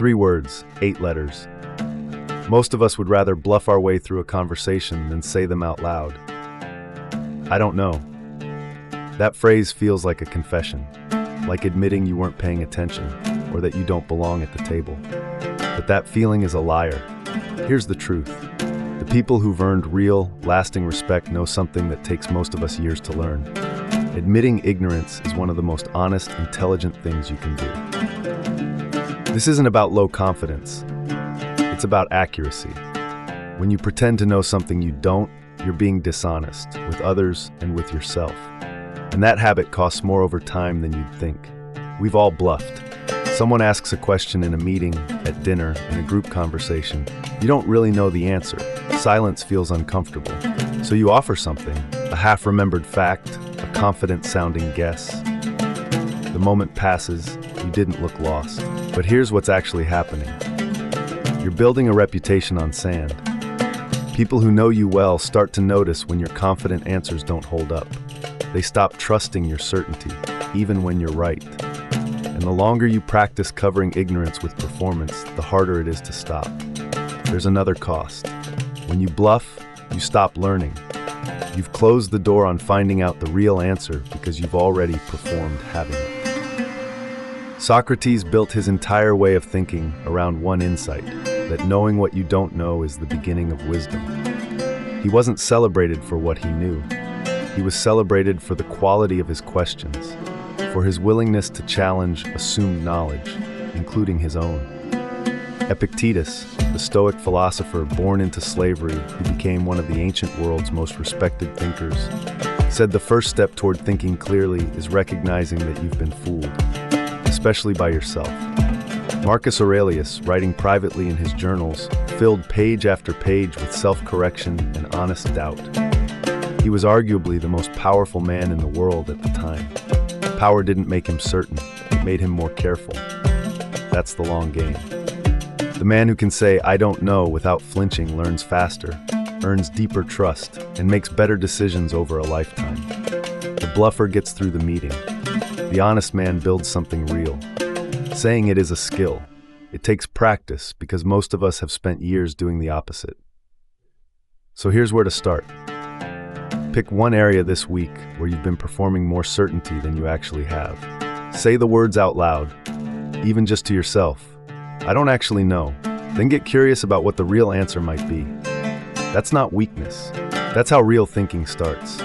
3 words, 8 letters. Most of us would rather bluff our way through a conversation than say them out loud. I don't know. That phrase feels like a confession, like admitting you weren't paying attention or that you don't belong at the table. But that feeling is a liar. Here's the truth. The people who've earned real, lasting respect know something that takes most of us years to learn. Admitting ignorance is one of the most honest, intelligent things you can do. This isn't about low confidence. It's about accuracy. When you pretend to know something you don't, you're being dishonest with others and with yourself. And that habit costs more over time than you'd think. We've all bluffed. Someone asks a question in a meeting, at dinner, in a group conversation. You don't really know the answer. Silence feels uncomfortable. So you offer something, a half-remembered fact, a confident-sounding guess. The moment passes, you didn't look lost. But here's what's actually happening. You're building a reputation on sand. People who know you well start to notice when your confident answers don't hold up. They stop trusting your certainty, even when you're right. And the longer you practice covering ignorance with performance, the harder it is to stop. There's another cost. When you bluff, you stop learning. You've closed the door on finding out the real answer because you've already performed having it. Socrates built his entire way of thinking around one insight, that knowing what you don't know is the beginning of wisdom. He wasn't celebrated for what he knew. He was celebrated for the quality of his questions, for his willingness to challenge assumed knowledge, including his own. Epictetus, the Stoic philosopher born into slavery who became one of the ancient world's most respected thinkers, said the first step toward thinking clearly is recognizing that you've been fooled, especially by yourself. Marcus Aurelius, writing privately in his journals, filled page after page with self-correction and honest doubt. He was arguably the most powerful man in the world at the time. Power didn't make him certain, it made him more careful. That's the long game. The man who can say, "I don't know," without flinching learns faster, earns deeper trust, and makes better decisions over a lifetime. The bluffer gets through the meeting. The honest man builds something real. Saying it is a skill. It takes practice because most of us have spent years doing the opposite. So here's where to start. Pick one area this week where you've been performing more certainty than you actually have. Say the words out loud, even just to yourself. I don't actually know. Then get curious about what the real answer might be. That's not weakness. That's how real thinking starts.